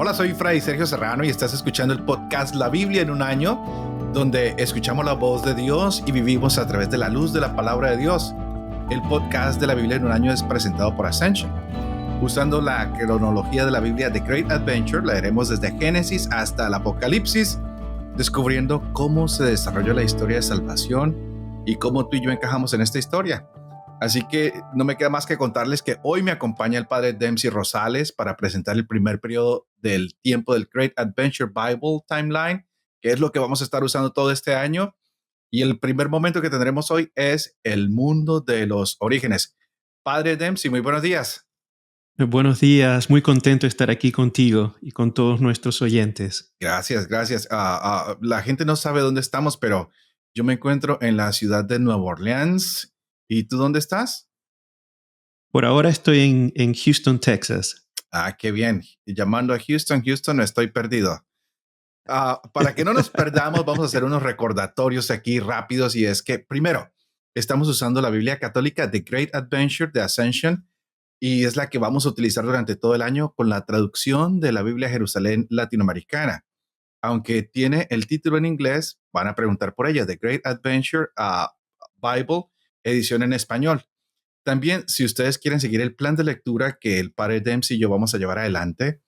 Hola, soy Fray Sergio Serrano y estás escuchando el podcast La Biblia en un año, donde escuchamos la voz de Dios y vivimos a través de la luz de la palabra de Dios. El podcast de la Biblia en un año es presentado por Ascension. Usando la cronología de la Biblia The Great Adventure, leeremos desde Génesis hasta el Apocalipsis, descubriendo cómo se desarrolló la historia de salvación y cómo tú y yo encajamos en esta historia. Así que no me queda más que contarles que hoy me acompaña el padre Dempsey Rosales para presentar el primer periodo del tiempo del Great Adventure Bible Timeline, que es lo que vamos a estar usando todo este año. Y el primer momento que tendremos hoy es el mundo de los orígenes. Padre Dempsey, muy buenos días. Buenos días, muy contento de estar aquí contigo y con todos nuestros oyentes. Gracias. La gente no sabe dónde estamos, pero yo me encuentro en la ciudad de Nueva Orleans. ¿Y tú dónde estás? Por ahora estoy en Houston, Texas. Qué bien. Y llamando a Houston, estoy perdido. Para que no nos perdamos, vamos a hacer unos recordatorios aquí rápidos. Y es que, primero, estamos usando la Biblia católica The Great Adventure de Ascension y es la que vamos a utilizar durante todo el año con la traducción de la Biblia Jerusalén latinoamericana. Aunque tiene el título en inglés, van a preguntar por ella, The Great Adventure Bible, edición en español. También, si ustedes quieren seguir el plan de lectura que el padre Dempsey y yo vamos a llevar adelante,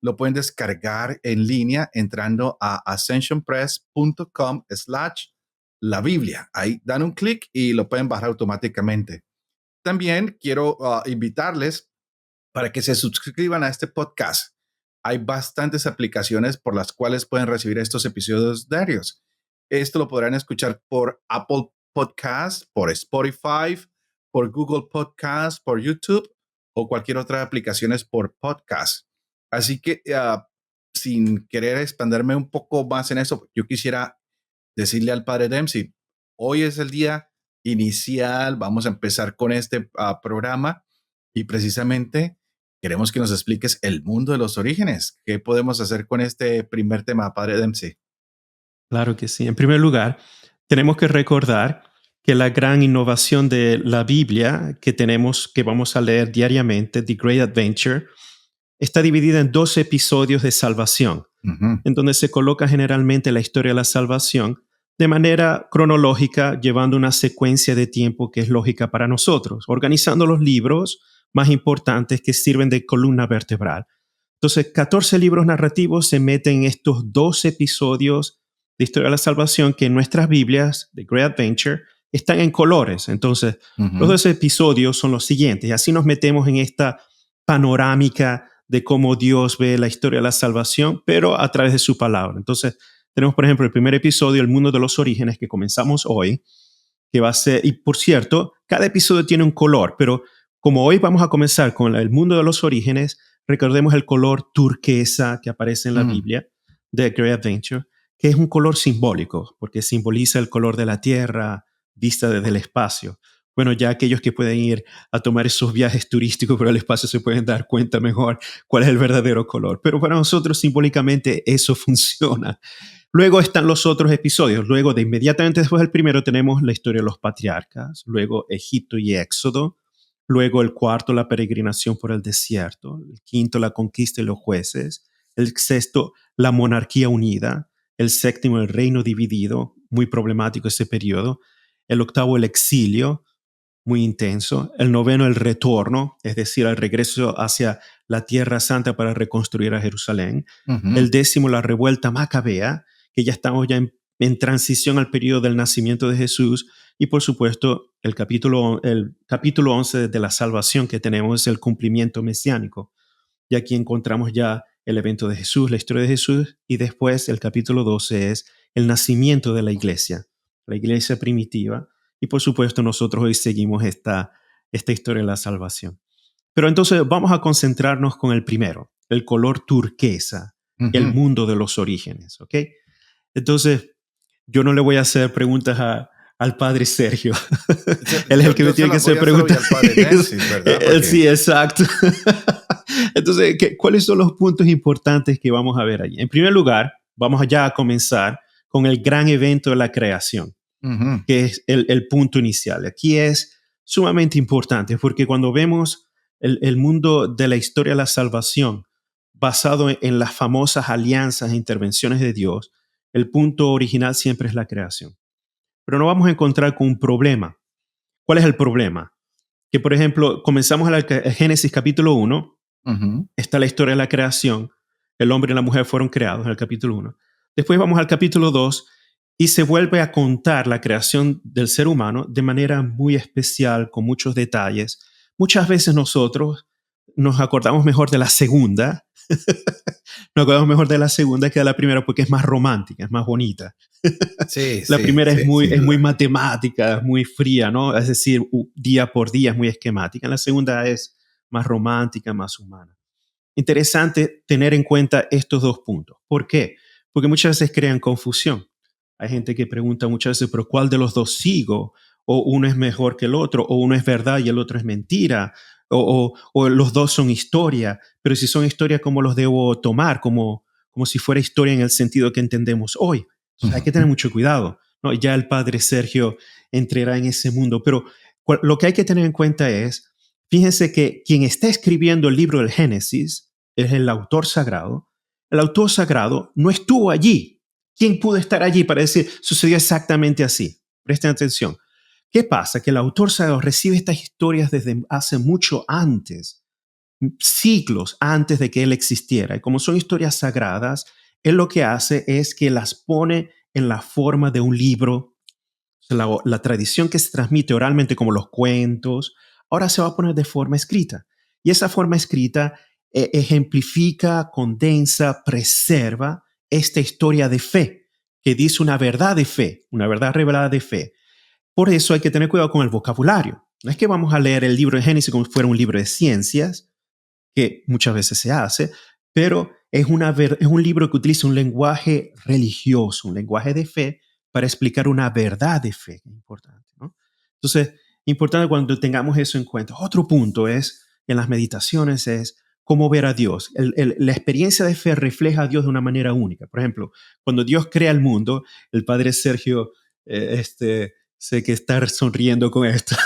lo pueden descargar en línea entrando a ascensionpress.com/la Biblia. Ahí dan un clic y lo pueden bajar automáticamente. También quiero invitarles para que se suscriban a este podcast. Hay bastantes aplicaciones por las cuales pueden recibir estos episodios diarios. Esto lo podrán escuchar por Apple Podcasts, por Spotify, por Google Podcasts, por YouTube o cualquier otra aplicación por podcast. Así que sin querer expandirme un poco más en eso, yo quisiera decirle al padre Dempsey, hoy es el día inicial, vamos a empezar con este programa y precisamente queremos que nos expliques el mundo de los orígenes. ¿Qué podemos hacer con este primer tema, padre Dempsey? Claro que sí. En primer lugar, tenemos que recordar que la gran innovación de la Biblia que vamos a leer diariamente, The Great Adventure, está dividida en 2 episodios de salvación, Ujú. en donde se coloca generalmente la historia de la salvación de manera cronológica, llevando una secuencia de tiempo que es lógica para nosotros, organizando los libros más importantes que sirven de columna vertebral. Entonces, 14 libros narrativos se meten en estos 2 episodios de historia de la salvación que en nuestras Biblias, de Great Adventure, están en colores. Entonces, los 2 episodios son los siguientes. Y así nos metemos en esta panorámica de cómo Dios ve la historia de la salvación, pero a través de su palabra. Entonces, tenemos, por ejemplo, el primer episodio, El mundo de los orígenes, que comenzamos hoy, que va a ser, y por cierto, cada episodio tiene un color, pero como hoy vamos a comenzar con el mundo de los orígenes, recordemos el color turquesa que aparece en la Biblia de Great Adventure, que es un color simbólico, porque simboliza el color de la tierra vista desde el espacio. Bueno, ya aquellos que pueden ir a tomar esos viajes turísticos por el espacio se pueden dar cuenta mejor cuál es el verdadero color. Pero para nosotros simbólicamente eso funciona. Luego están los otros episodios. Luego, de inmediatamente después del primero, tenemos la historia de los patriarcas. Luego, Egipto y Éxodo. Luego, el cuarto, la peregrinación por el desierto. El quinto, la conquista y los jueces. El sexto, la monarquía unida. El séptimo, el reino dividido. Muy problemático ese periodo. El octavo, el exilio. Muy intenso. El noveno, el retorno, es decir, el regreso hacia la Tierra Santa para reconstruir a Jerusalén. El décimo, la revuelta macabea, que ya estamos ya en transición al periodo del nacimiento de Jesús. Y por supuesto, el capítulo 11 de la salvación que tenemos es el cumplimiento mesiánico. Y aquí encontramos ya el evento de Jesús, la historia de Jesús, y después el capítulo 12 es el nacimiento de la iglesia primitiva. Y por supuesto, nosotros hoy seguimos esta historia de la salvación. Pero entonces vamos a concentrarnos con el primero, el color turquesa, el mundo de los orígenes, ¿ok? Entonces, yo no le voy a hacer preguntas al padre Sergio. Él es el que me tiene que hacer preguntas. Sí, exacto. Entonces, ¿cuáles son los puntos importantes que vamos a ver allí? En primer lugar, vamos ya a comenzar con el gran evento de la creación, que es el punto inicial. Aquí es sumamente importante porque cuando vemos el mundo de la historia de la salvación, basado en las famosas alianzas e intervenciones de Dios, el punto original siempre es la creación. Pero nos vamos a encontrar con un problema. ¿Cuál es el problema? Que, por ejemplo, comenzamos a Génesis capítulo 1, está la historia de la creación, el hombre y la mujer fueron creados en el capítulo 1. Después vamos al capítulo 2 y se vuelve a contar la creación del ser humano de manera muy especial, con muchos detalles. Muchas veces nosotros nos acordamos mejor de la segunda, nos acordamos mejor de la segunda que de la primera porque es más romántica, es más bonita. Sí, La sí, primera sí, sin es muy duda. matemática, es muy fría, ¿no? Es decir, día por día es muy esquemática. La segunda es más romántica, más humana. Interesante tener en cuenta estos dos puntos. ¿Por qué? Porque muchas veces crean confusión. Hay gente que pregunta muchas veces, ¿pero cuál de los dos sigo? O uno es mejor que el otro, o uno es verdad y el otro es mentira, o los dos son historia, pero si son historia, ¿cómo los debo tomar? Como si fuera historia en el sentido que entendemos hoy. Entonces, hay que tener mucho cuidado, ¿no? Ya el padre Sergio entrará en ese mundo, pero lo que hay que tener en cuenta es, fíjense que quien está escribiendo el libro del Génesis es el autor sagrado. El autor sagrado no estuvo allí. ¿Quién pudo estar allí para decir, sucedió exactamente así? Presten atención. ¿Qué pasa? Que el autor sagrado recibe estas historias desde hace mucho antes, siglos antes de que él existiera. Y como son historias sagradas, él lo que hace es que las pone en la forma de un libro. La tradición que se transmite oralmente, como los cuentos, ahora se va a poner de forma escrita. Y esa forma escrita ejemplifica, condensa, preserva esta historia de fe, que dice una verdad de fe, una verdad revelada de fe. Por eso hay que tener cuidado con el vocabulario. No es que vamos a leer el libro de Génesis como si fuera un libro de ciencias, que muchas veces se hace, pero es un libro que utiliza un lenguaje religioso, un lenguaje de fe para explicar una verdad de fe, que es importante, ¿no? Entonces, importante cuando tengamos eso en cuenta. Otro punto es, en las meditaciones, es cómo ver a Dios. La experiencia de fe refleja a Dios de una manera única. Por ejemplo, cuando Dios crea el mundo, el padre Sergio, sé que está sonriendo con esto.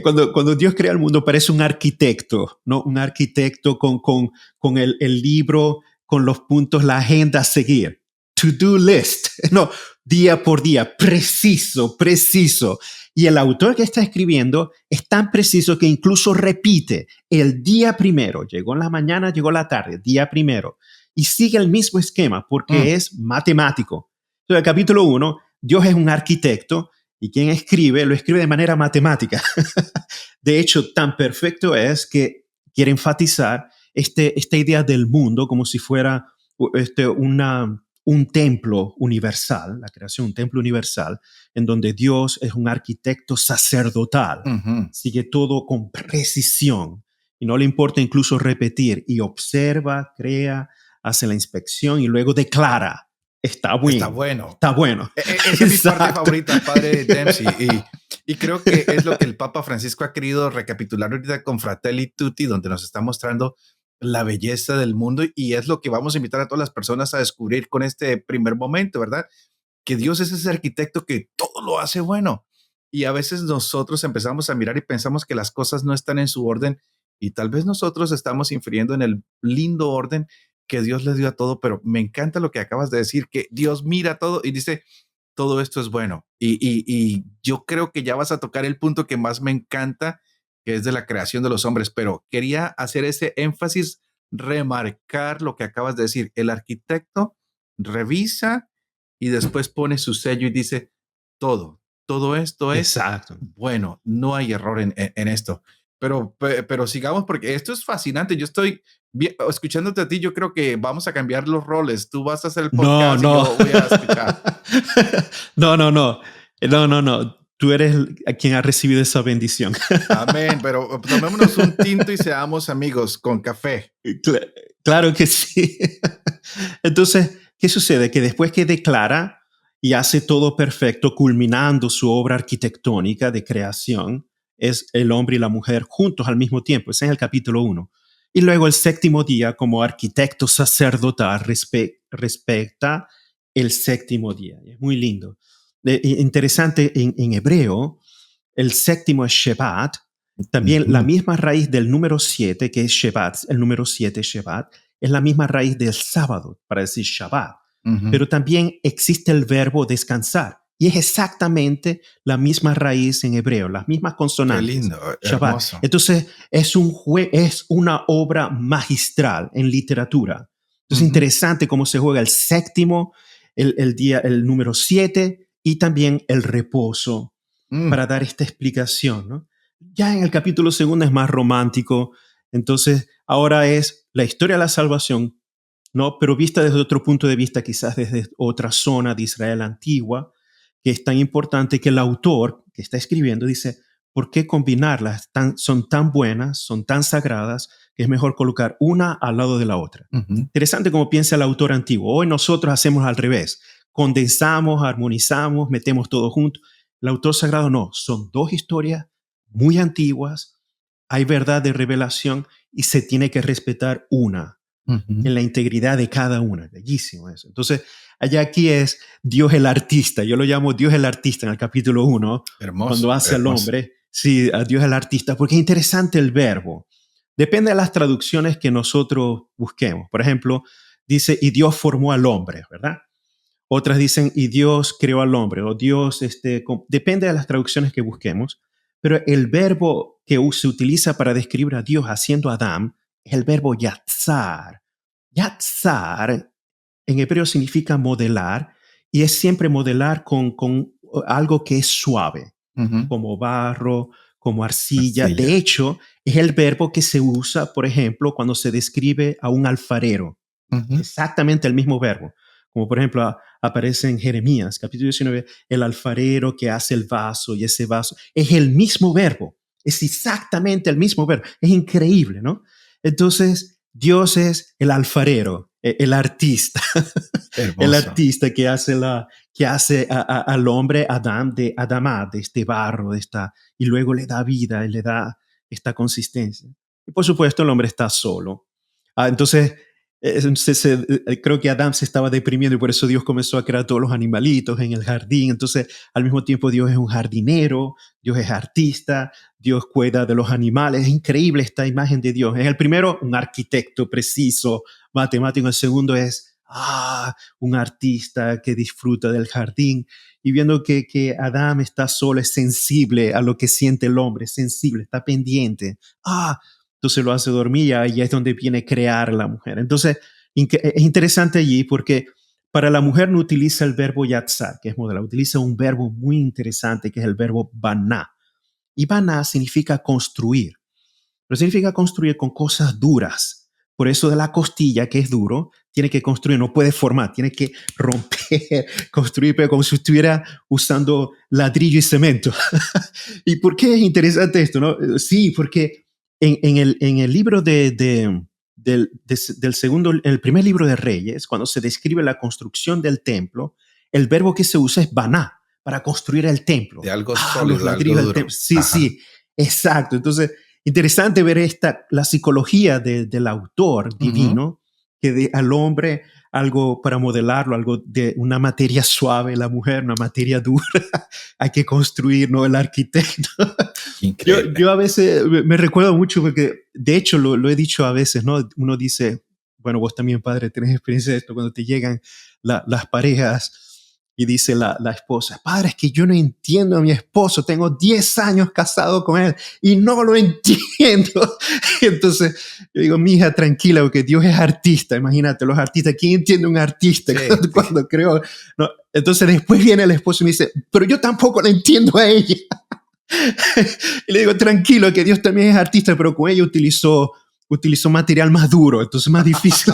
Cuando Dios crea el mundo parece un arquitecto, ¿no? Un arquitecto con el libro, con los puntos, la agenda a seguir. To-do list, no, día por día, preciso, preciso. Y el autor que está escribiendo es tan preciso que incluso repite el día primero, llegó en la mañana, llegó en la tarde, día primero, y sigue el mismo esquema porque es matemático. Entonces, el capítulo 1, Dios es un arquitecto y quien escribe, lo escribe de manera matemática. De hecho, tan perfecto es que quiere enfatizar esta idea del mundo como si fuera un templo universal, la creación, un templo universal, en donde Dios es un arquitecto sacerdotal, sigue todo con precisión y no le importa incluso repetir, y observa, crea, hace la inspección y luego declara, está Está bien, bueno. está bueno. Esa es mi parte favorita, padre Dempsey. Y creo que es lo que el Papa Francisco ha querido recapitular ahorita con Fratelli Tutti, donde nos está mostrando la belleza del mundo, y es lo que vamos a invitar a todas las personas a descubrir con este primer momento, ¿verdad? Que Dios es ese arquitecto que todo lo hace bueno. Y a veces nosotros empezamos a mirar y pensamos que las cosas no están en su orden, y tal vez nosotros estamos infiriendo en el lindo orden que Dios le dio a todo, pero me encanta lo que acabas de decir, que Dios mira todo y dice, todo esto es bueno. Y yo creo que ya vas a tocar el punto que más me encanta, que es de la creación de los hombres, pero quería hacer ese énfasis, remarcar lo que acabas de decir. El arquitecto revisa y después pone su sello y dice, todo esto es Exacto. bueno, no hay error en esto. Pero sigamos porque esto es fascinante. Yo estoy escuchándote a ti, yo creo que vamos a cambiar los roles. Tú vas a hacer el No, podcast y no. yo voy a escuchar. No, no, no. No, no, no. Tú eres a quien ha recibido esa bendición. Amén, pero tomémonos un tinto y seamos amigos con café. Cla- Claro que sí. Entonces, ¿qué sucede? Que después que declara y hace todo perfecto, culminando su obra arquitectónica de creación, es el hombre y la mujer juntos al mismo tiempo. Ese es el capítulo 1. Y luego el séptimo día, como arquitecto sacerdotal, respecta el séptimo día. Es muy lindo. Interesante, en hebreo, el séptimo es Shabbat. También la Ujú. misma raíz del número 7, que es Shabbat, el número 7 Shabbat, es la misma raíz del sábado, para decir Shabbat. Ujú. Pero también existe el verbo descansar. Y es exactamente la misma raíz en hebreo, las mismas Qué consonantes. lindo, Shabbat. hermoso. Entonces, es una obra magistral en literatura. Entonces, Ujú. interesante cómo se juega el séptimo, el número 7 y también el reposo Mm. para dar esta explicación, ¿no? Ya en el capítulo segundo es más romántico. Entonces, ahora es la historia de la salvación, ¿no? Pero vista desde otro punto de vista, quizás desde otra zona de Israel antigua, que es tan importante que el autor que está escribiendo dice, ¿por qué combinarlas? Son tan buenas, son tan sagradas, que es mejor colocar una al lado de la otra. Ujú. Interesante cómo piensa el autor antiguo. Hoy nosotros hacemos al revés. Condensamos, armonizamos, metemos todo junto. El autor sagrado no, son dos historias muy antiguas, hay verdad de revelación y se tiene que respetar una Ujú. en la integridad de cada una. Bellísimo eso. Entonces, allá aquí es Dios el artista. Yo lo llamo Dios el artista en el capítulo 1, Hermoso, cuando hace al hermoso. hombre. Sí, a Dios el artista, porque es interesante el verbo. Depende de las traducciones que nosotros busquemos. Por ejemplo, dice, y Dios formó al hombre, ¿verdad? Otras dicen, y Dios creó al hombre, o Dios, depende de las traducciones que busquemos, pero el verbo que se utiliza para describir a Dios haciendo a Adán es el verbo yatzar. Yatzar en hebreo significa modelar, y es siempre modelar con algo que es suave, Ujú. como barro, como arcilla. Arcilla. De hecho, es el verbo que se usa, por ejemplo, cuando se describe a un alfarero. Ujú. Exactamente el mismo verbo. Como por ejemplo aparece en Jeremías, capítulo 19, el alfarero que hace el vaso y ese vaso. Es el mismo verbo. Es exactamente el mismo verbo. Es increíble, ¿no? Entonces, Dios es el alfarero, el artista, el Hermoso. artista que hace al hombre Adán de Adamá, de este barro, y luego le da vida y le da esta consistencia. Y por supuesto, el hombre está solo. Entonces, creo que Adán se estaba deprimiendo y por eso Dios comenzó a crear todos los animalitos en el jardín. Entonces, al mismo tiempo, Dios es un jardinero, Dios es artista, Dios cuida de los animales. Es increíble esta imagen de Dios. Es el primero, un arquitecto preciso, matemático. El segundo es un artista que disfruta del jardín. Y viendo que Adán está solo, es sensible a lo que siente el hombre, es sensible, está pendiente. Entonces lo hace dormir y ahí es donde viene a crear la mujer. Entonces, es interesante allí porque para la mujer no utiliza el verbo yatzar, que es modelar, utiliza un verbo muy interesante que es el verbo baná. Y baná significa construir, pero significa construir con cosas duras. Por eso de la costilla, que es duro, tiene que construir, no puede formar, tiene que romper, construir, pero como si estuviera usando ladrillo y cemento. ¿Y por qué es interesante esto? ¿No? Sí, porque en el libro del segundo, el primer libro de Reyes, cuando se describe la construcción del templo, el verbo que se usa es baná, para construir el templo. De algo Los sólido, de algo ladrillos del duro. templo. Sí, Ajá. sí, exacto. Entonces, interesante ver la psicología del autor Ujú. divino, que al hombre algo para modelarlo, algo de una materia suave, la mujer una materia dura, hay que construir, ¿no? El arquitecto. Increíble. Yo a veces me recuerdo mucho porque, de hecho, lo he dicho a veces, ¿no? Uno dice, bueno, vos también, padre, tenés experiencia de esto, cuando te llegan las parejas y dice la esposa, padre, es que yo no entiendo a mi esposo, tengo 10 años casado con él y no lo entiendo. Entonces, yo digo, mija, tranquila, porque Dios es artista, imagínate, los artistas, ¿quién entiende a un artista Sí, sí. cuando creó? No, entonces después viene el esposo y me dice, pero yo tampoco la entiendo a ella. Y le digo, tranquilo, que Dios también es artista, pero con ella utilizó material más duro, entonces más difícil.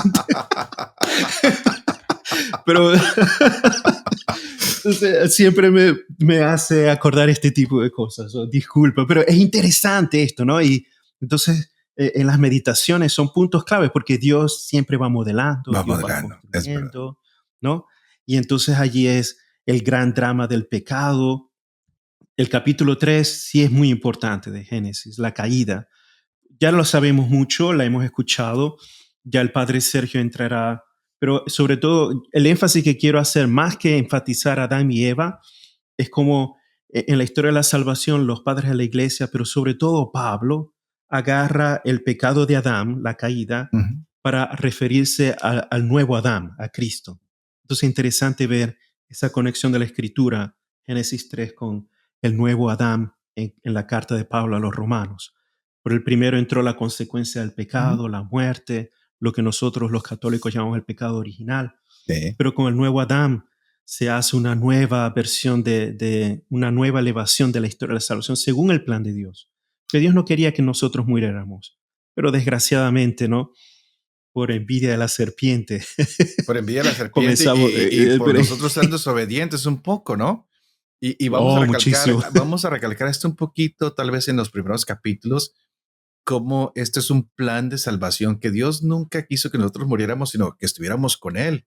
Pero entonces, siempre me hace acordar este tipo de cosas. Disculpa, pero es interesante esto, ¿no? Y entonces, en las meditaciones son puntos claves porque Dios siempre va modelando, Va Dios va modelando, es verdad. construyendo, ¿no? Y entonces allí es el gran drama del pecado. El capítulo 3 sí es muy importante de Génesis, la caída. Ya lo sabemos mucho, la hemos escuchado, ya el padre Sergio entrará, pero sobre todo el énfasis que quiero hacer, más que enfatizar a Adán y Eva, es como en la historia de la salvación, los padres de la iglesia, pero sobre todo Pablo, agarra el pecado de Adán, la caída, Ujú. para referirse al nuevo Adán, a Cristo. Entonces es interesante ver esa conexión de la Escritura, Génesis 3, con el nuevo Adán en la carta de Pablo a los romanos. Por el primero entró la consecuencia del Ujú. pecado, la muerte, lo que nosotros los católicos llamamos el pecado original. Sí. Pero con el nuevo Adán se hace una nueva versión una nueva elevación de la historia de la salvación según el plan de Dios. Que Dios no quería que nosotros muriéramos, pero desgraciadamente, ¿no? Por envidia de la serpiente, Por envidia de la serpiente comenzamos. y por nosotros ser desobedientes un poco, ¿no? Y Oh, muchísimo. vamos a recalcar esto un poquito, tal vez en los primeros capítulos, cómo este es un plan de salvación, que Dios nunca quiso que nosotros muriéramos, sino que estuviéramos con Él.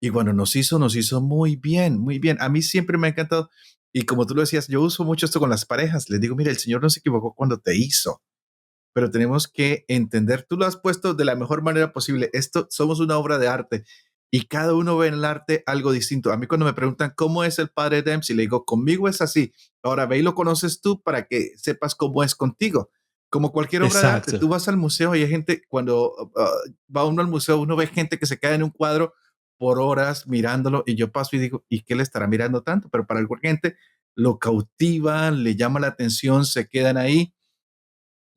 Y cuando nos hizo muy bien, muy bien. A mí siempre me ha encantado. Y como tú lo decías, yo uso mucho esto con las parejas. Les digo, mira, el Señor no se equivocó cuando te hizo, pero tenemos que entender, tú lo has puesto de la mejor manera posible. Esto somos una obra de arte y cada uno ve en el arte algo distinto. A mí cuando me preguntan cómo es el padre Dempsey, le digo, conmigo es así. Ahora ve y lo conoces tú para que sepas cómo es contigo. Como cualquier obra de arte, Exacto. tú vas al museo y hay gente, cuando va uno al museo, uno ve gente que se queda en un cuadro por horas mirándolo y yo paso y digo, ¿y qué le estará mirando tanto? Pero para alguna gente lo cautiva, le llama la atención, se quedan ahí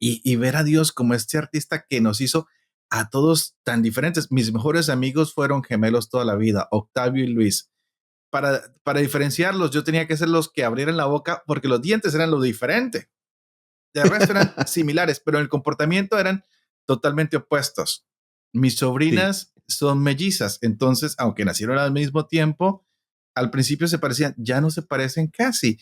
y ver a Dios como este artista que nos hizo a todos tan diferentes. Mis mejores amigos fueron gemelos toda la vida, Octavio y Luis. Para diferenciarlos, yo tenía que ser los que abrieran la boca porque los dientes eran lo diferente. De resto eran similares, pero en el comportamiento eran totalmente opuestos. Mis Sí, sobrinas son mellizas, entonces, aunque nacieron al mismo tiempo, al principio se parecían, ya no se parecen casi.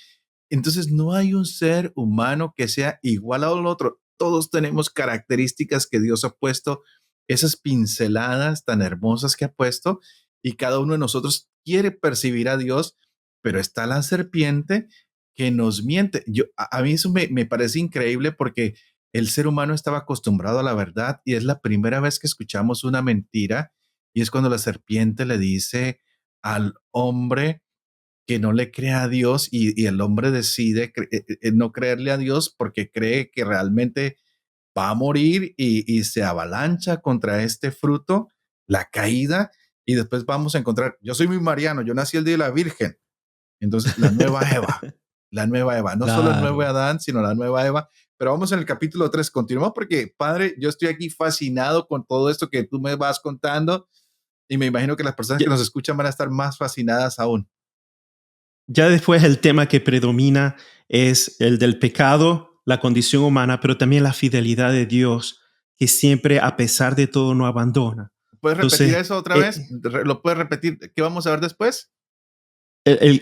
Entonces, no hay un ser humano que sea igual al otro. Todos tenemos características que Dios ha puesto, esas pinceladas tan hermosas que ha puesto, y cada uno de nosotros quiere percibir a Dios, pero está la serpiente que nos miente. A mí eso me parece increíble porque el ser humano estaba acostumbrado a la verdad y es la primera vez que escuchamos una mentira y es cuando la serpiente le dice al hombre que no le crea a Dios y el hombre decide no creerle a Dios porque cree que realmente va a morir y se avalancha contra este fruto, la caída, y después vamos a encontrar, yo soy muy mariano, yo nací el día de la Virgen, entonces la nueva Eva, no solo el nuevo claro. Adán, sino la nueva Eva, pero vamos en el capítulo 3 continuamos porque, padre, yo estoy aquí fascinado con todo esto que tú me vas contando y me imagino que las personas Ya, que nos escuchan van a estar más fascinadas aún. ya después el tema que predomina es el del pecado, la condición humana, pero también la fidelidad de Dios, que siempre, a pesar de todo, no abandona. ¿Puedes repetir Entonces, eso otra vez? ¿Lo puedes repetir? ¿Qué vamos a ver después?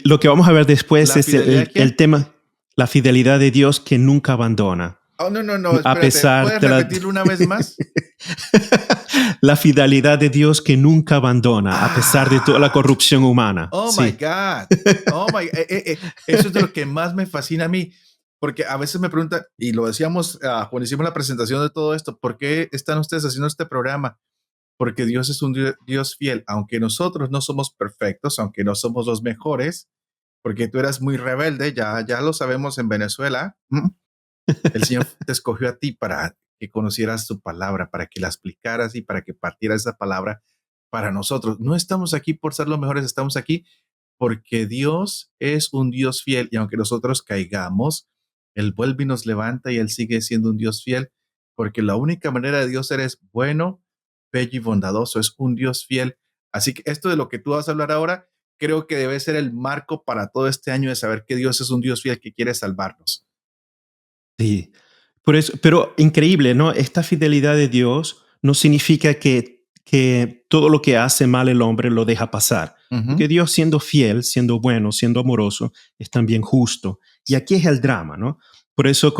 lo que vamos a ver después ¿La es fidelidad de el quién? tema, la fidelidad de Dios que nunca abandona. Oh, no, no, no, A espérate. pesar ¿Puedes de la... repetirlo una vez más? la fidelidad de Dios que nunca abandona, a pesar de toda la Ah, corrupción humana. oh my Sí. God. Oh my, eso es de lo que más me fascina a mí, porque a veces me preguntan, y lo decíamos cuando hicimos la presentación de todo esto, ¿por qué están ustedes haciendo este programa? Porque Dios es un Dios fiel, aunque nosotros no somos perfectos, aunque no somos los mejores, porque tú eras muy rebelde, ya lo sabemos en Venezuela. El Señor te escogió a ti para que conocieras su palabra, para que la explicaras y para que partieras esa palabra para nosotros. No estamos aquí por ser los mejores, estamos aquí porque Dios es un Dios fiel y aunque nosotros caigamos, Él vuelve y nos levanta y Él sigue siendo un Dios fiel, porque la única manera de Dios ser es bueno, bello y bondadoso, es un Dios fiel. Así que esto de lo que tú vas a hablar ahora, creo que debe ser el marco para todo este año de saber que Dios es un Dios fiel que quiere salvarnos. Sí. Por eso, pero increíble, ¿no? Esta fidelidad de Dios no significa que todo lo que hace mal el hombre lo deja pasar. Ujú. Porque Dios, siendo fiel, siendo bueno, siendo amoroso, es también justo. Y aquí es el drama, ¿no? Por eso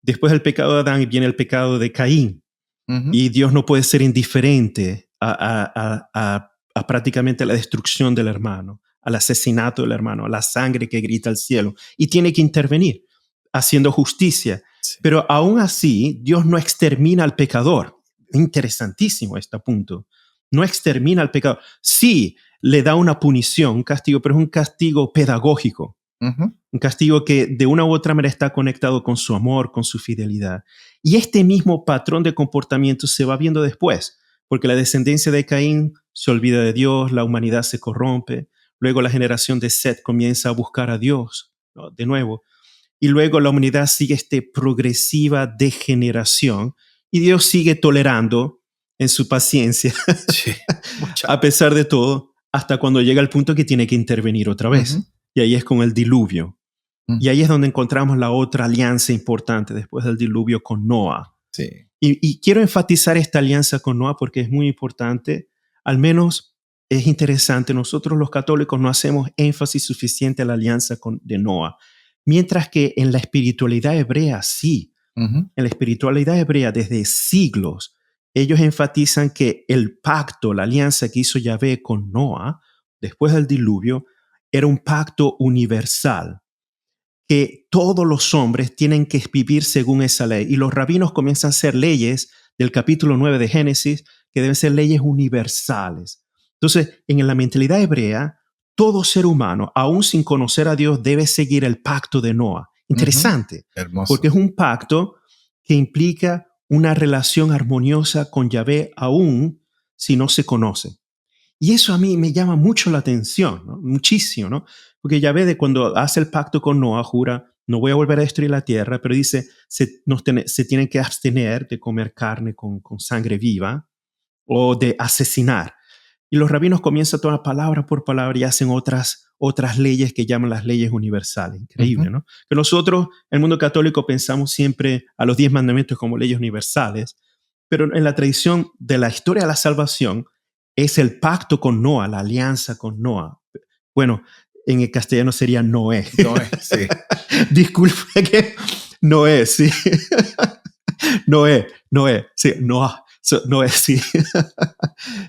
después del pecado de Adán viene el pecado de Caín. Ujú. Y Dios no puede ser indiferente a prácticamente la destrucción del hermano, al asesinato del hermano, a la sangre que grita al cielo. Y tiene que intervenir haciendo justicia. Sí. Pero aún así, Dios no extermina al pecador. Interesantísimo este punto. No extermina al pecador. Sí, le da una punición, un castigo, pero es un castigo pedagógico. Ujú. Un castigo que de una u otra manera está conectado con su amor, con su fidelidad. Y este mismo patrón de comportamiento se va viendo después. porque la descendencia de Caín se olvida de Dios, la humanidad se corrompe, luego la generación de Set comienza a buscar a Dios, ¿no? De nuevo, y luego la humanidad sigue esta progresiva degeneración y Dios sigue tolerando en su paciencia, Sí, mucha. a pesar de todo, hasta cuando llega el punto que tiene que intervenir otra vez. Ujú, Y ahí es con el diluvio. Y ujú. ahí es donde encontramos la otra alianza importante después del diluvio con Noah. Sí. Y quiero enfatizar esta alianza con Noah porque es muy importante. Al menos es interesante. Nosotros los católicos no hacemos énfasis suficiente a la alianza de Noah. Mientras que en la espiritualidad hebrea sí. Ujú, En la espiritualidad hebrea desde siglos, ellos enfatizan que el pacto, la alianza que hizo Yahvé con Noah después del diluvio, era un pacto universal, que todos los hombres tienen que vivir según esa ley. Y los rabinos comienzan a hacer leyes del capítulo 9 de Génesis que deben ser leyes universales. Entonces, en la mentalidad hebrea, todo ser humano, aún sin conocer a Dios, debe seguir el pacto de Noah. ujú. Interesante, porque Hermoso. es un pacto que implica una relación armoniosa con Yahvé aún si no se conoce. Y eso a mí me llama mucho la atención, ¿no? Muchísimo, ¿no? Porque ya ve de cuando hace el pacto con Noah, jura, no voy a volver a destruir la tierra, pero dice, se tienen que abstener de comer carne con sangre viva o de asesinar. Y los rabinos comienzan toda palabra por palabra y hacen otras leyes que llaman las leyes universales. Increíble, Ujú. ¿no? Que nosotros, el mundo católico, pensamos siempre a los 10 mandamientos como leyes universales, pero en la tradición de la historia de la salvación es el pacto con Noah, la alianza con Noah. Bueno, en el castellano sería Noé. No, sí. Disculpe que Noé, sí. Noé, sí, Noah, Noé, sí.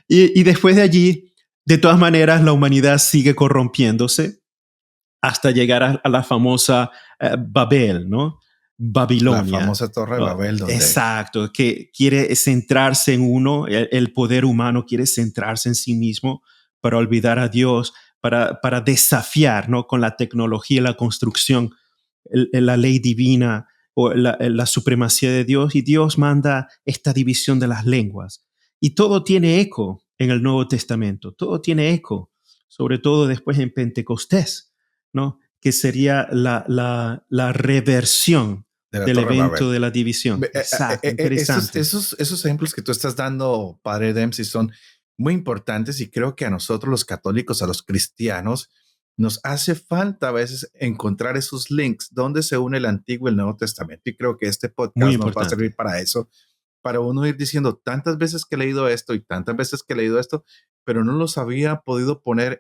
Y después de allí, de todas maneras, la humanidad sigue corrompiéndose hasta llegar a la famosa Babel, ¿no? La Babilonia. famosa Torre de Babel, donde Exacto, que quiere centrarse en uno, el poder humano quiere centrarse en sí mismo para olvidar a Dios, para desafiar, ¿no? Con la tecnología y la construcción, la ley divina o la supremacía de Dios, y Dios manda esta división de las lenguas. Y todo tiene eco en el Nuevo Testamento, todo tiene eco, sobre todo después en Pentecostés, ¿no? Que sería la reversión de la del Torre de evento Babel. de la división. Exacto, interesante. Esos ejemplos que tú estás dando, Padre Dempsey, son muy importantes y creo que a nosotros los católicos, a los cristianos, nos hace falta a veces encontrar esos links donde se une el Antiguo y el Nuevo Testamento. Y creo que este Muy podcast nos va a servir importante. para eso, para uno ir diciendo tantas veces que he leído esto y tantas veces que he leído esto, pero no los había podido poner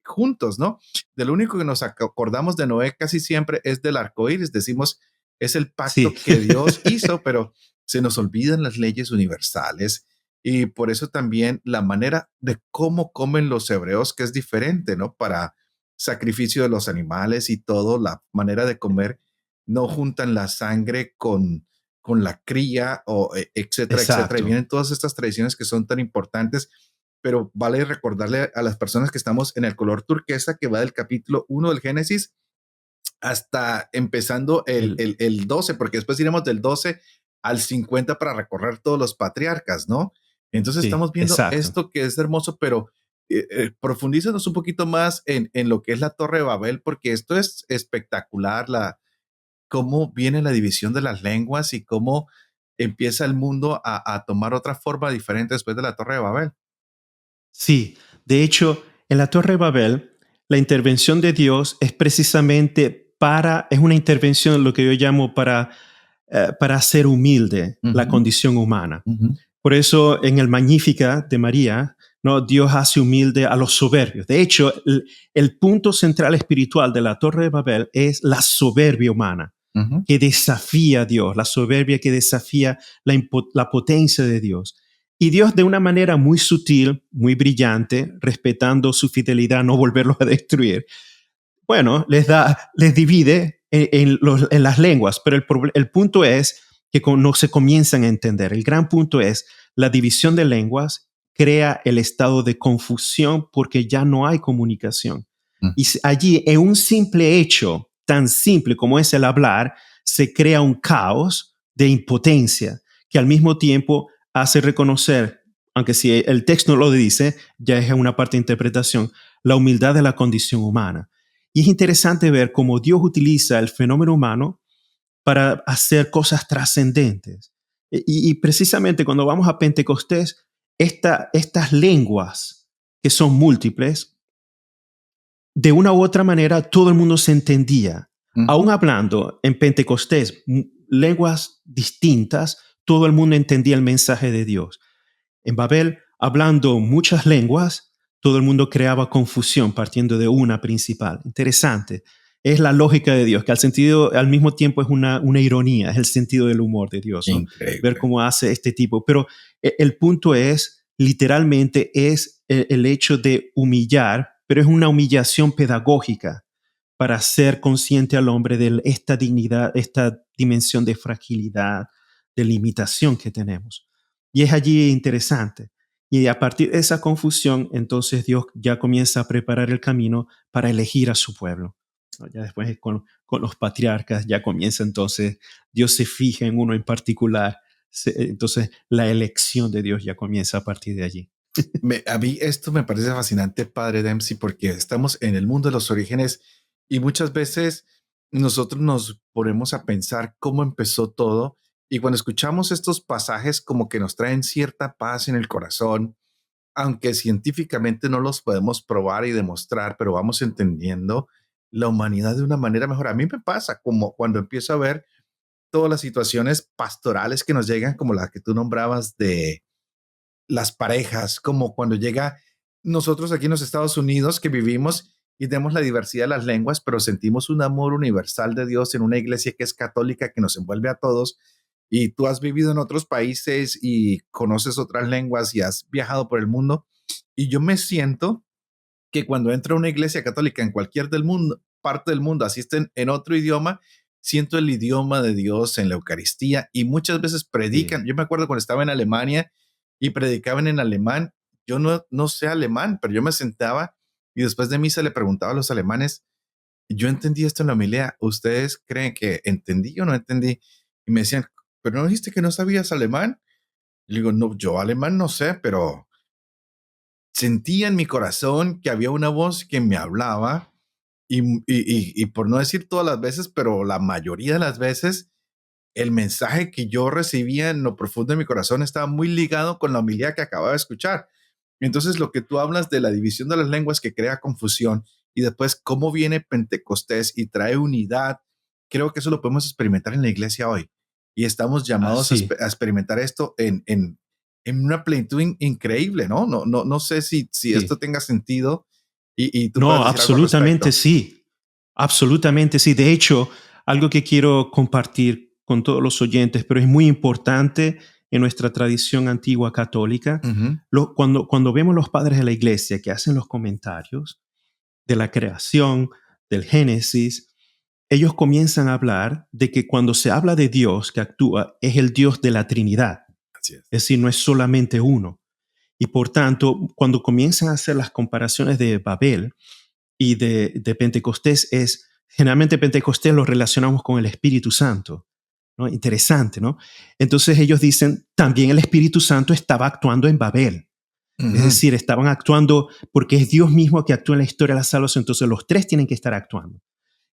juntos, ¿no? De lo único que nos acordamos de Noé casi siempre es del arco iris. Decimos, es el Sí, pacto que Dios hizo, pero se nos olvidan las leyes universales y por eso también la manera de cómo comen los hebreos, que es diferente, ¿no? Para sacrificio de los animales y todo, la manera de comer, no juntan la sangre con la cría, o etcétera, etcétera. Y exacto. vienen todas estas tradiciones que son tan importantes, pero vale recordarle a las personas que estamos en el color turquesa, que va del capítulo 1 del Génesis hasta empezando El, el 12, porque después iremos del 12 al 50 para recorrer todos los patriarcas, ¿no? Entonces sí, estamos viendo exacto. esto que es hermoso, pero profundízanos un poquito más en lo que es la Torre de Babel, porque esto es espectacular, cómo viene la división de las lenguas y cómo empieza el mundo a tomar otra forma diferente después de la Torre de Babel. Sí, de hecho, en la Torre de Babel, la intervención de Dios es precisamente es una intervención, lo que yo llamo para hacer humilde la Ujú, condición humana. ujú, Por eso en el Magnífica de María, ¿no? Dios hace humilde a los soberbios. De hecho, el punto central espiritual de la Torre de Babel es la soberbia humana ujú. que desafía a Dios, la soberbia que desafía la potencia de Dios. Y Dios de una manera muy sutil, muy brillante, respetando su fidelidad, no volverlos a destruir, bueno, les divide en las lenguas, pero el punto es que no se comienzan a entender. El gran punto es la división de lenguas crea el estado de confusión porque ya no hay comunicación. Mm. Y allí, en un simple hecho tan simple como es el hablar, se crea un caos de impotencia que al mismo tiempo hace reconocer aunque si el texto no lo dice, ya es una parte de interpretación, la humildad de la condición humana. Y es interesante ver cómo Dios utiliza el fenómeno humano para hacer cosas trascendentes. Y precisamente cuando vamos a Pentecostés, estas lenguas que son múltiples, de una u otra manera todo el mundo se entendía. Aún hablando en Pentecostés lenguas distintas, todo el mundo entendía el mensaje de Dios. En Babel, hablando muchas lenguas, todo el mundo creaba confusión partiendo de una principal. Interesante. Es la lógica de Dios, que al mismo tiempo es una ironía, es el sentido del humor de Dios, ¿no? Ver cómo hace este tipo. Pero el punto es, literalmente, es el hecho de humillar, pero es una humillación pedagógica para ser consciente al hombre de esta dignidad, esta dimensión de fragilidad, de limitación que tenemos. Y es allí interesante. Y a partir de esa confusión, entonces Dios ya comienza a preparar el camino para elegir a su pueblo. Ya después con los patriarcas ya comienza entonces, Dios se fija en uno en particular. Entonces la elección de Dios ya comienza a partir de allí. A mí esto me parece fascinante, padre Dempsey, porque estamos en el mundo de los orígenes y muchas veces nosotros nos ponemos a pensar cómo empezó todo y cuando escuchamos estos pasajes como que nos traen cierta paz en el corazón, aunque científicamente no los podemos probar y demostrar, pero vamos entendiendo la humanidad de una manera mejor. A mí me pasa como cuando empiezo a ver todas las situaciones pastorales que nos llegan, como la que tú nombrabas de las parejas, como cuando llega nosotros aquí en los Estados Unidos que vivimos y tenemos la diversidad de las lenguas, pero sentimos un amor universal de Dios en una iglesia que es católica, que nos envuelve a todos. Y tú has vivido en otros países y conoces otras lenguas y has viajado por el mundo. Y yo me siento que cuando entro a una iglesia católica en cualquier del mundo, parte del mundo, asisten en otro idioma, siento el idioma de Dios en la Eucaristía y muchas veces predican. Sí. Yo me acuerdo cuando estaba en Alemania y predicaban en alemán. Yo no sé alemán, pero yo me sentaba y después de misa le preguntaba a los alemanes, yo entendí esto en la homilía, ¿ustedes creen que entendí o no entendí? Y me decían, pero no dijiste que no sabías alemán. Y le digo, no, yo alemán no sé, pero sentía en mi corazón que había una voz que me hablaba y por no decir todas las veces, pero la mayoría de las veces, el mensaje que yo recibía en lo profundo de mi corazón estaba muy ligado con la homilía que acababa de escuchar. Entonces, lo que tú hablas de la división de las lenguas que crea confusión y después cómo viene Pentecostés y trae unidad, creo que eso lo podemos experimentar en la iglesia hoy. Y estamos llamados a experimentar esto en una plenitud increíble, ¿no? No sé si Sí. esto tenga sentido y tú puedes No, decir algo al absolutamente respecto. sí. Absolutamente sí. De hecho, algo que quiero compartir con todos los oyentes, pero es muy importante en nuestra tradición antigua católica, Ujú. cuando vemos los padres de la iglesia que hacen los comentarios de la creación, del Génesis, ellos comienzan a hablar de que cuando se habla de Dios que actúa, es el Dios de la Trinidad. Así es. Es decir, no es solamente uno. Y por tanto, cuando comienzan a hacer las comparaciones de Babel y de Pentecostés, generalmente Pentecostés lo relacionamos con el Espíritu Santo, ¿no? Interesante, ¿no? Entonces ellos dicen, también el Espíritu Santo estaba actuando en Babel. Es Ujú. decir, estaban actuando porque es Dios mismo que actúa en la historia de la salvación, entonces los tres tienen que estar actuando.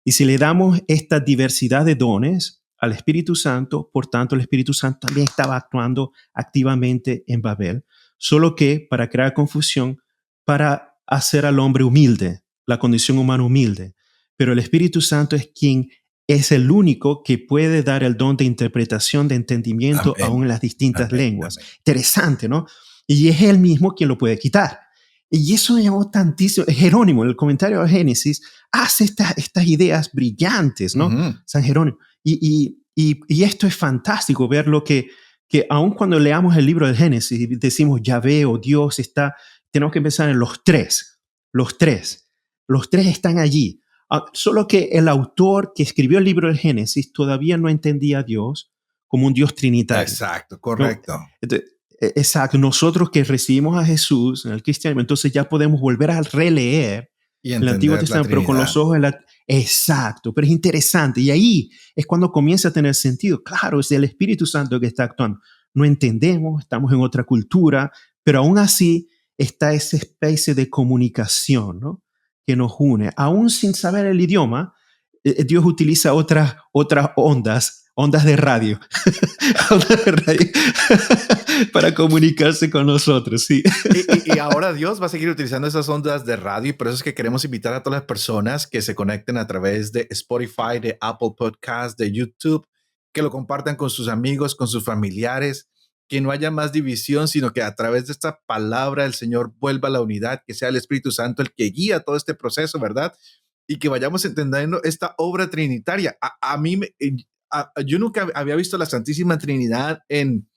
Y si le damos esta diversidad de dones al Espíritu Santo, por tanto el Espíritu Santo también estaba actuando activamente en Babel, solo que para crear confusión, para hacer al hombre humilde, la condición humana humilde. Pero el Espíritu Santo es quien es el único que puede dar el don de interpretación, de entendimiento, aún Amén. en las distintas Amén. lenguas. Amén. Interesante, ¿no? Y es él mismo quien lo puede quitar. Y eso me llamó tantísimo. Jerónimo, en el comentario de Génesis, hace estas ideas brillantes, ¿no? Ujú. San Jerónimo. Y esto es fantástico, ver lo que aun cuando leamos el libro del Génesis y decimos Yahvé o Dios está, tenemos que pensar en los tres. Los tres están allí. Solo que el autor que escribió el libro del Génesis todavía no entendía a Dios como un Dios trinitario, Exacto, ¿no? correcto. Entonces, exacto, nosotros que recibimos a Jesús en el cristianismo, entonces ya podemos volver a releer Y el Antiguo entender la Testamento, pero con los Trinidad. ojos de la... Exacto, pero es interesante. Y ahí es cuando comienza a tener sentido. Claro, es el Espíritu Santo que está actuando. No entendemos, estamos en otra cultura, pero aún así está esa especie de comunicación, ¿no? Que nos une. Aún sin saber el idioma, Dios utiliza otras ondas de radio, ondas de radio para comunicarse con nosotros, sí. Y ahora Dios va a seguir utilizando esas ondas de radio y por eso es que queremos invitar a todas las personas que se conecten a través de Spotify, de Apple Podcast, de YouTube, que lo compartan con sus amigos, con sus familiares, que no haya más división, sino que a través de esta palabra el Señor vuelva a la unidad, que sea el Espíritu Santo el que guía todo este proceso, ¿verdad? Y que vayamos entendiendo esta obra trinitaria. Yo nunca había visto la Santísima Trinidad en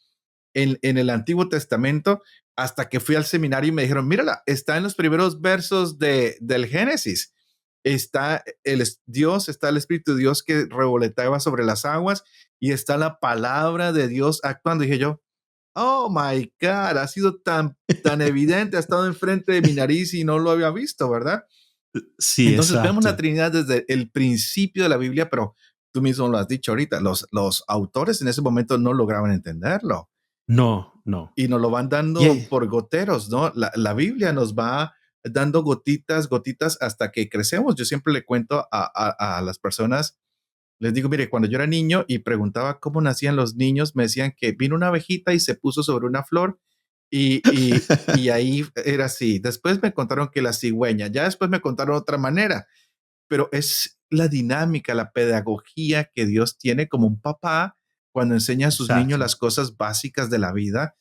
el Antiguo Testamento hasta que fui al seminario y me dijeron, mírala, está en los primeros versos del Génesis. Está Dios, está el Espíritu de Dios que revoloteaba sobre las aguas y está la palabra de Dios actuando. Y dije yo, oh my God, ha sido tan evidente, ha estado enfrente de mi nariz y no lo había visto, ¿verdad? Sí, Entonces vemos la exacto. Trinidad desde el principio de la Biblia, pero tú mismo lo has dicho ahorita, los autores en ese momento no lograban entenderlo No, no. y nos lo van dando Yeah. por goteros, ¿no? La Biblia nos va dando gotitas, gotitas hasta que crecemos. Yo siempre le cuento a las personas, les digo, mire, cuando yo era niño y preguntaba cómo nacían los niños, me decían que vino una abejita y se puso sobre una flor y ahí era así. Después me contaron que la cigüeña, ya después me contaron otra manera, pero es la dinámica, la pedagogía que Dios tiene como un papá cuando enseña a sus niños Exacto. las cosas básicas de la vida.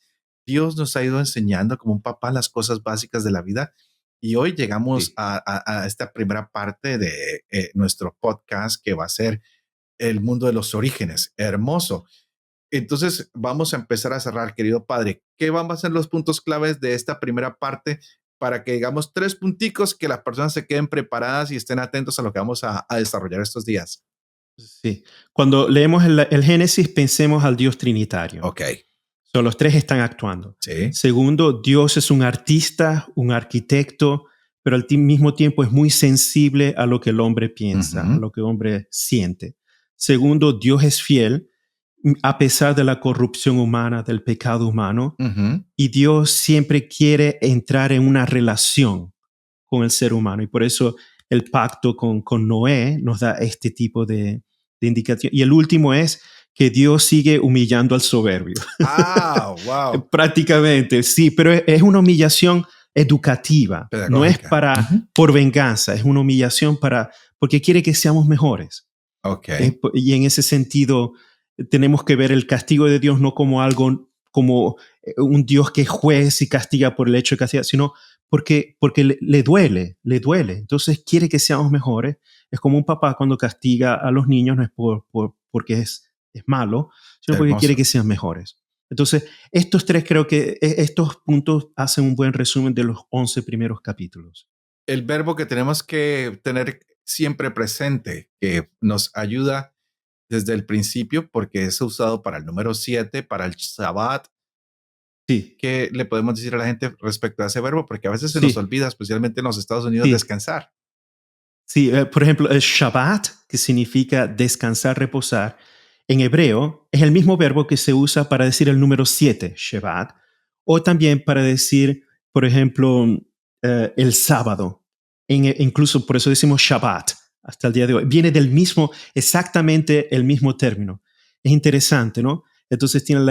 Dios nos ha ido enseñando como un papá las cosas básicas de la vida. Y hoy llegamos Sí. a esta primera parte de nuestro podcast que va a ser el mundo de los orígenes. Hermoso. Entonces vamos a empezar a cerrar, querido padre. ¿Qué van a ser los puntos claves de esta primera parte para que digamos tres punticos que las personas se queden preparadas y estén atentos a lo que vamos a desarrollar estos días? Sí. Cuando leemos el Génesis, pensemos al Dios trinitario. Ok, Los tres están actuando. sí. Segundo, Dios es un artista, un arquitecto, pero al mismo tiempo es muy sensible a lo que el hombre piensa, a Ujú, lo que el hombre siente. Segundo, Dios es fiel a pesar de la corrupción humana, del pecado humano, ujú. y Dios siempre quiere entrar en una relación con el ser humano. Y por eso el pacto con Noé nos da este tipo de indicación. Y el último es que Dios sigue humillando al soberbio. Ah, wow. Prácticamente, sí, pero es una humillación educativa. No es Pedagógica. para Ujú. por venganza, es una humillación porque quiere que seamos mejores. Ok, Y en ese sentido, tenemos que ver el castigo de Dios no como algo, como un Dios que es juez y castiga por el hecho de castigar, sino porque le duele, le duele. Entonces quiere que seamos mejores. Es como un papá cuando castiga a los niños, no es porque es malo, sino porque quiere hermoso. que sean mejores. Entonces, estos tres creo que estos puntos hacen un buen resumen de los 11 primeros capítulos. El verbo que tenemos que tener siempre presente, que nos ayuda desde el principio, porque es usado para el número 7, para el Shabbat. Sí, ¿Qué le podemos decir a la gente respecto a ese verbo? Porque a veces se nos sí, olvida, especialmente en los Estados Unidos, sí. descansar. Sí, por ejemplo, el Shabbat, que significa descansar, reposar, en hebreo es el mismo verbo que se usa para decir el número 7, Shabbat, o también para decir, por ejemplo, el sábado. Incluso por eso decimos Shabbat hasta el día de hoy. Viene del mismo, exactamente el mismo término. Es interesante, ¿no? Entonces tiene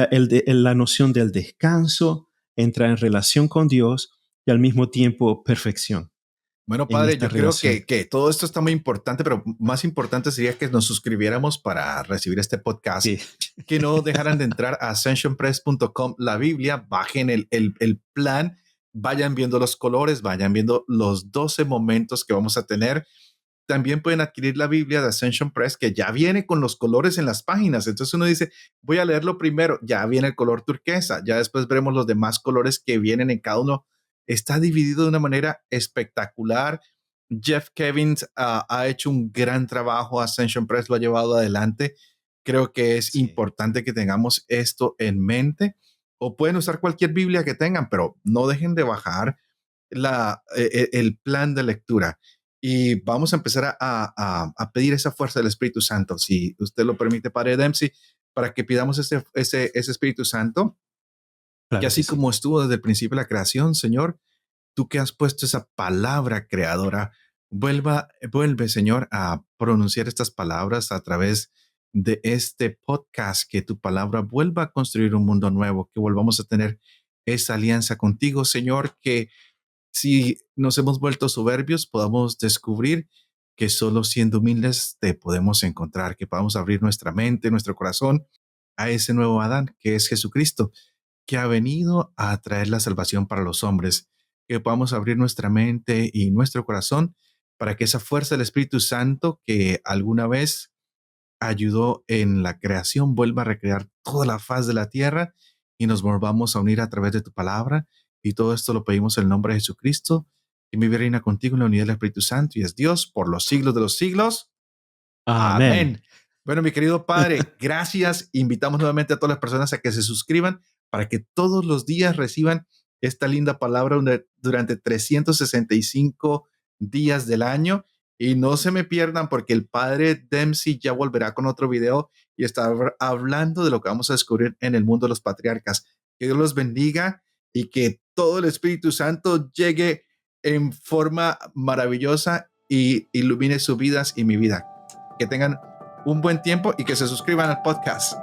la noción del descanso, entra en relación con Dios y al mismo tiempo perfección Bueno, en padre, esta yo creo relación. que todo esto está muy importante, pero más importante sería que nos suscribiéramos para recibir este podcast, Sí. que no dejaran de entrar a ascensionpress.com, la Biblia, bajen el plan, vayan viendo los colores, vayan viendo los 12 momentos que vamos a tener. También pueden adquirir la Biblia de Ascension Press, que ya viene con los colores en las páginas. Entonces uno dice, voy a leerlo primero, ya viene el color turquesa, ya después veremos los demás colores que vienen en cada uno. Está dividido de una manera espectacular. Jeff Kevins ha hecho un gran trabajo, Ascension Press lo ha llevado adelante. Creo que es Sí, importante que tengamos esto en mente. O pueden usar cualquier Biblia que tengan, pero no dejen de bajar el plan de lectura y vamos a empezar a pedir esa fuerza del Espíritu Santo, si usted lo permite, Padre Dempsey, para que pidamos ese Espíritu Santo Que Claro que así sí. como estuvo desde el principio de la creación, Señor, tú que has puesto esa palabra creadora, vuelve, Señor, a pronunciar estas palabras a través de este podcast, que tu palabra vuelva a construir un mundo nuevo, que volvamos a tener esa alianza contigo, Señor, que si nos hemos vuelto soberbios, podamos descubrir que solo siendo humildes te podemos encontrar, que podamos abrir nuestra mente, nuestro corazón a ese nuevo Adán, que es Jesucristo, que ha venido a traer la salvación para los hombres, que podamos abrir nuestra mente y nuestro corazón para que esa fuerza del Espíritu Santo que alguna vez ayudó en la creación vuelva a recrear toda la faz de la tierra y nos volvamos a unir a través de tu palabra. Y todo esto lo pedimos en el nombre de Jesucristo, que vive y reina contigo en la unidad del Espíritu Santo y es Dios por los siglos de los siglos. Amén. Amén. Bueno, mi querido Padre, gracias. Invitamos nuevamente a todas las personas a que se suscriban para que todos los días reciban esta linda palabra durante 365 días del año. Y no se me pierdan porque el Padre Dempsey ya volverá con otro video y está hablando de lo que vamos a descubrir en el mundo de los patriarcas. Que Dios los bendiga y que todo el Espíritu Santo llegue en forma maravillosa y ilumine sus vidas y mi vida. Que tengan un buen tiempo y que se suscriban al podcast.